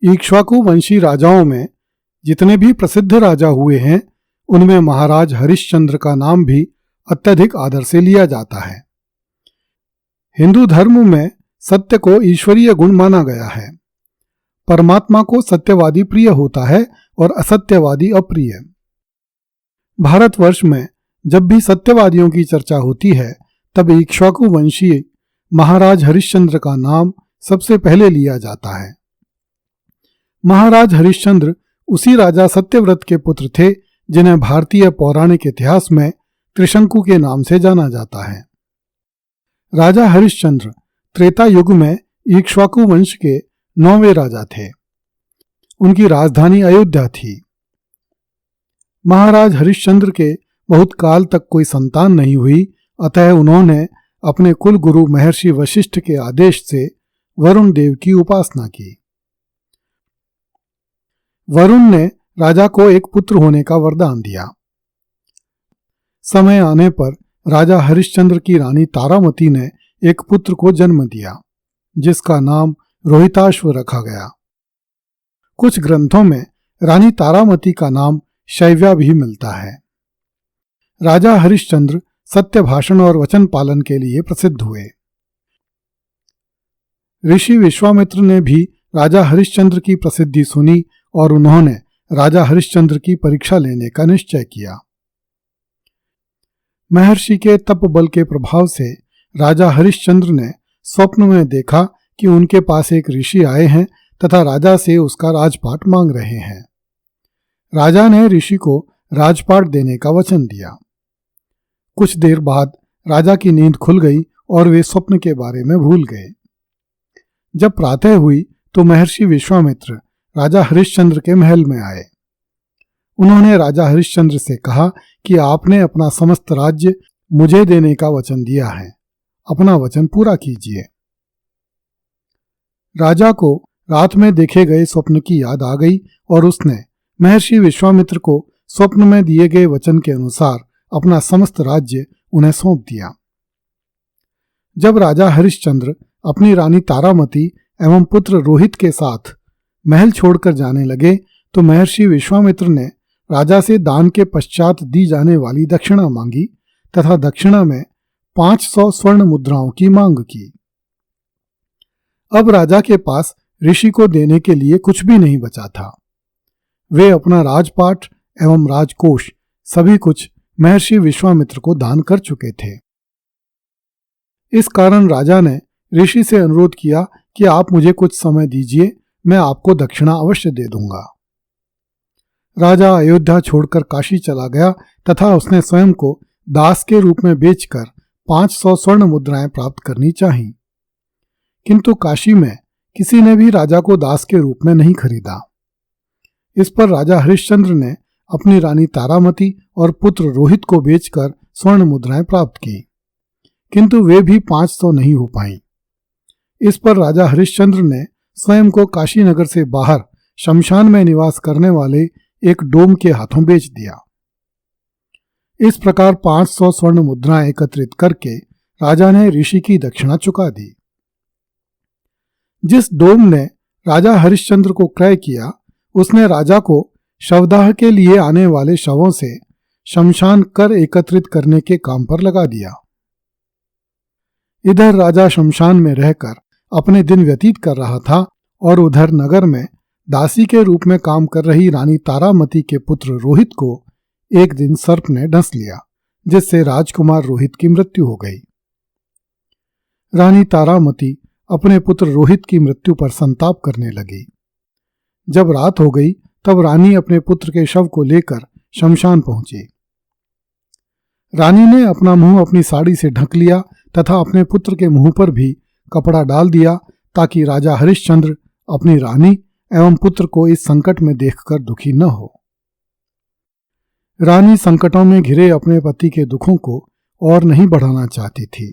इक्ष्वाकु वंशी राजाओं में जितने भी प्रसिद्ध राजा हुए हैं उनमें महाराज हरिश्चंद्र का नाम भी अत्यधिक आदर से लिया जाता है। हिंदू धर्म में सत्य को ईश्वरीय गुण माना गया है। परमात्मा को सत्यवादी प्रिय होता है और असत्यवादी अप्रिय। भारतवर्ष में जब भी सत्यवादियों की चर्चा होती है तब इक्ष्वाकु वंशीय महाराज हरिश्चंद्र का नाम सबसे पहले लिया जाता है। महाराज हरिश्चंद्र उसी राजा सत्यव्रत के पुत्र थे जिन्हें भारतीय पौराणिक इतिहास में त्रिशंकु के नाम से जाना जाता है। राजा हरिश्चंद्र त्रेता युग में इक्ष्वाकु वंश के 9वें राजा थे। उनकी राजधानी अयोध्या थी। महाराज हरिश्चंद्र के बहुत काल तक कोई संतान नहीं हुई, अतः उन्होंने अपने कुल गुरु महर्षि वशिष्ठ के आदेश से वरुण देव की उपासना की। वरुण ने राजा को एक पुत्र होने का वरदान दिया। समय आने पर राजा हरिश्चंद्र की रानी तारामती ने एक पुत्र को जन्म दिया जिसका नाम रोहिताश्व रखा गया। कुछ ग्रंथों में रानी तारामती का नाम शैव्या भी मिलता है। राजा हरिश्चंद्र सत्य भाषण और वचन पालन के लिए प्रसिद्ध हुए। ऋषि विश्वामित्र ने भी राजा हरिश्चंद्र की प्रसिद्धि सुनी और उन्होंने राजा हरिश्चंद्र की परीक्षा लेने का निश्चय किया। महर्षि के तप बल के प्रभाव से राजा हरिश्चंद्र ने स्वप्न में देखा कि उनके पास एक ऋषि आए हैं तथा राजा से उसका राजपाट मांग रहे हैं। राजा ने ऋषि को राजपाट देने का वचन दिया। कुछ देर बाद राजा की नींद खुल गई और वे स्वप्न के बारे में भूल गए। जब प्रातः हुई तो महर्षि विश्वामित्र राजा हरिश्चंद्र के महल में आए। उन्होंने राजा हरिश्चंद्र से कहा कि आपने अपना समस्त राज्य मुझे देने का वचन दिया है, अपना वचन पूरा कीजिए। राजा को रात में देखे गए स्वप्न की याद आ गई और उसने महर्षि विश्वामित्र को स्वप्न में दिए गए वचन के अनुसार अपना समस्त राज्य उन्हें सौंप दिया। जब राजा हरिश्चंद्र अपनी रानी तारामती एवं पुत्र रोहित के साथ महल छोड़कर जाने लगे तो महर्षि विश्वामित्र ने राजा से दान के पश्चात दी जाने वाली दक्षिणा मांगी तथा दक्षिणा में 500 स्वर्ण मुद्राओं की मांग की। अब राजा के पास ऋषि को देने के लिए कुछ भी नहीं बचा था। वे अपना राजपाट एवं राजकोष सभी कुछ महर्षि विश्वामित्र को दान कर चुके थे। इस कारण राजा ने ऋषि से अनुरोध किया कि आप मुझे कुछ समय दीजिए, मैं आपको दक्षिणा अवश्य दे दूंगा। राजा अयोध्या छोड़कर काशी चला गया तथा उसने स्वयं को दास के रूप में बेचकर 500 स्वर्ण मुद्राएं प्राप्त करनी चाहिए, किंतु काशी में किसी ने भी राजा को दास के रूप में नहीं खरीदा। इस पर राजा हरिश्चंद्र ने अपनी रानी तारामती और पुत्र रोहित को बेचकर स्वर्ण मुद्राएं प्राप्त की, किंतु वे भी 500 नहीं हो पाईं। इस पर राजा हरिश्चंद्र ने स्वयं को काशी नगर से बाहर शमशान में निवास करने वाले एक डोम के हाथों बेच दिया। इस प्रकार 500 स्वर्ण मुद्राएं एकत्रित करके राजा ने ऋषि की दक्षिणा चुका दी। जिस डोम ने राजा हरिश्चंद्र को क्रय किया उसने राजा को शवदाह के लिए आने वाले शवों से शमशान कर एकत्रित करने के काम पर लगा दिया। इधर राजा शमशान में रहकर अपने दिन व्यतीत कर रहा था और उधर नगर में दासी के रूप में काम कर रही रानी तारामती के पुत्र रोहित को एक दिन सर्प ने डंस लिया, जिससे राजकुमार रोहित की मृत्यु हो गई। रानी तारामती अपने पुत्र रोहित की मृत्यु पर संताप करने लगी। जब रात हो गई तब रानी अपने पुत्र के शव को लेकर शमशान पहुंची। रानी ने अपना मुंह अपनी साड़ी से ढक लिया तथा अपने पुत्र के मुंह पर भी कपड़ा डाल दिया ताकि राजा हरिश्चंद्र अपनी रानी एवं पुत्र को इस संकट में देखकर दुखी न हो। रानी संकटों में घिरे अपने पति के दुखों को और नहीं बढ़ाना चाहती थी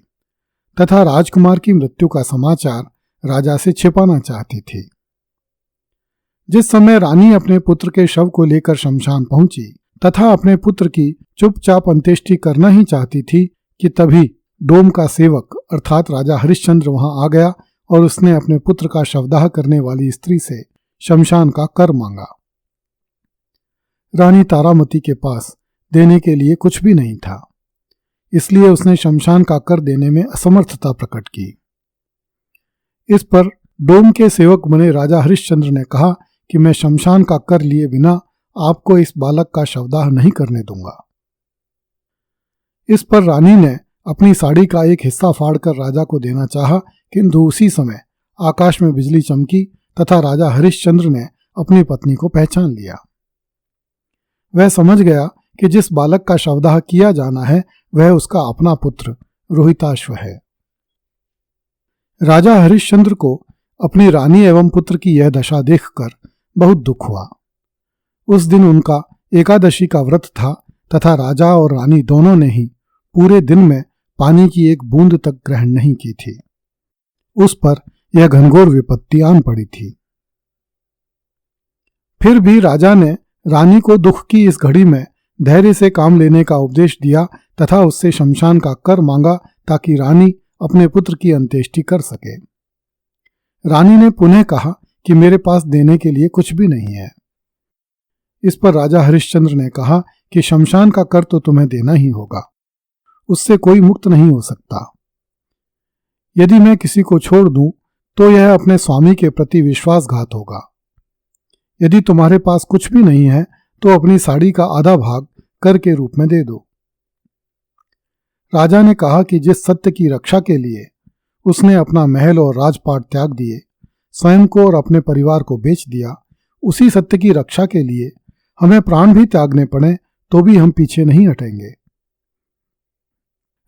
तथा राजकुमार की मृत्यु का समाचार राजा से छिपाना चाहती थी। जिस समय रानी अपने पुत्र के शव को लेकर शमशान पहुंची तथा अपने पुत्र की चुपचाप अंत्येष्टि करना ही चाहती थी कि तभी डोम का सेवक अर्थात राजा हरिश्चंद्र वहां आ गया और उसने अपने पुत्र का शवदाह करने वाली स्त्री से शमशान का कर मांगा। रानी तारामती के पास देने के लिए कुछ भी नहीं था, इसलिए उसने शमशान का कर देने में असमर्थता प्रकट की। इस पर डोम के सेवक बने राजा हरिश्चंद्र ने कहा कि मैं शमशान का कर लिए बिना आपको इस बालक का शवदाह नहीं करने दूंगा। इस पर रानी ने अपनी साड़ी का एक हिस्सा फाड़कर राजा को देना चाहा, किंतु उसी समय आकाश में बिजली चमकी तथा राजा हरिश्चंद्र ने अपनी पत्नी को पहचान लिया। वह समझ गया कि जिस बालक का शवदाह किया जाना है वह उसका अपना पुत्र रोहिताश्व है। राजा हरिश्चंद्र को अपनी रानी एवं पुत्र की यह दशा देखकर बहुत दुख हुआ। उस दिन उनका एकादशी का व्रत था तथा राजा और रानी दोनों ने ही पूरे दिन में पानी की एक बूंद तक ग्रहण नहीं की थी। उस पर यह घनघोर विपत्ति आन पड़ी थी। फिर भी राजा ने रानी को दुख की इस घड़ी में धैर्य से काम लेने का उपदेश दिया तथा उससे शमशान का कर मांगा ताकि रानी अपने पुत्र की अंत्येष्टि कर सके। रानी ने पुनः कहा कि मेरे पास देने के लिए कुछ भी नहीं है। इस पर राजा हरिश्चंद्र ने कहा कि शमशान का कर तो तुम्हें देना ही होगा, उससे कोई मुक्त नहीं हो सकता। यदि मैं किसी को छोड़ दूं तो यह अपने स्वामी के प्रति विश्वासघात होगा। यदि तुम्हारे पास कुछ भी नहीं है तो अपनी साड़ी का आधा भाग कर के रूप में दे दो। राजा ने कहा कि जिस सत्य की रक्षा के लिए उसने अपना महल और राजपाट त्याग दिए, स्वयं को और अपने परिवार को बेच दिया, उसी सत्य की रक्षा के लिए हमें प्राण भी त्यागने पड़े तो भी हम पीछे नहीं हटेंगे।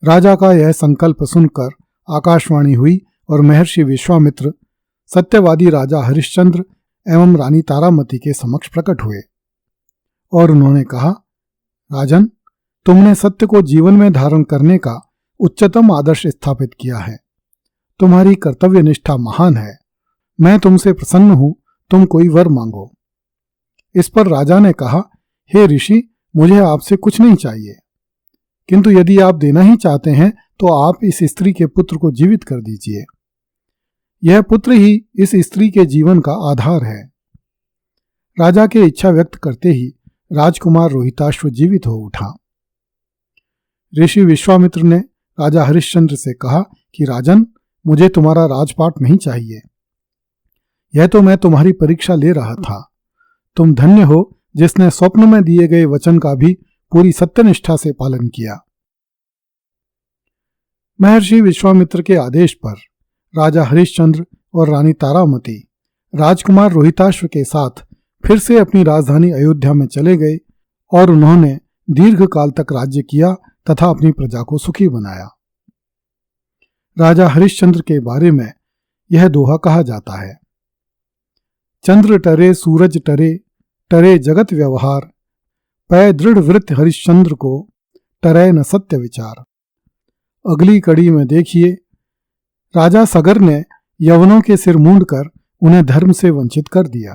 राजा का यह संकल्प सुनकर आकाशवाणी हुई और महर्षि विश्वामित्र सत्यवादी राजा हरिश्चंद्र एवं रानी तारामती के समक्ष प्रकट हुए और उन्होंने कहा, राजन, तुमने सत्य को जीवन में धारण करने का उच्चतम आदर्श स्थापित किया है। तुम्हारी कर्तव्य निष्ठा महान है। मैं तुमसे प्रसन्न हूं, तुम कोई वर मांगो। इस पर राजा ने कहा, हे ऋषि, मुझे आपसे कुछ नहीं चाहिए, किंतु यदि आप देना ही चाहते हैं तो आप इस स्त्री के पुत्र को जीवित कर दीजिए। यह पुत्र ही इस स्त्री के जीवन का आधार है। राजा के इच्छा व्यक्त करते ही राजकुमार रोहिताश्व जीवित हो उठा। ऋषि विश्वामित्र ने राजा हरिश्चंद्र से कहा कि राजन, मुझे तुम्हारा राजपाट नहीं चाहिए। यह तो मैं तुम्हारी परीक्षा ले रहा था। तुम धन्य हो जिसने स्वप्न में दिए गए वचन का भी पूरी सत्यनिष्ठा से पालन किया। महर्षि विश्वामित्र के आदेश पर राजा हरिश्चंद्र और रानी तारामती राजकुमार रोहिताश्व के साथ फिर से अपनी राजधानी अयोध्या में चले गए और उन्होंने दीर्घ काल तक राज्य किया तथा अपनी प्रजा को सुखी बनाया। राजा हरिश्चंद्र के बारे में यह दोहा कहा जाता है, चंद्र टरे सूरज टरे, टरे जगत व्यवहार, पै दृढ़ वृत्त हरिश्चंद्र को, टरे न सत्य विचार। अगली कड़ी में देखिए, राजा सगर ने यवनों के सिर मूंडकर उन्हें धर्म से वंचित कर दिया।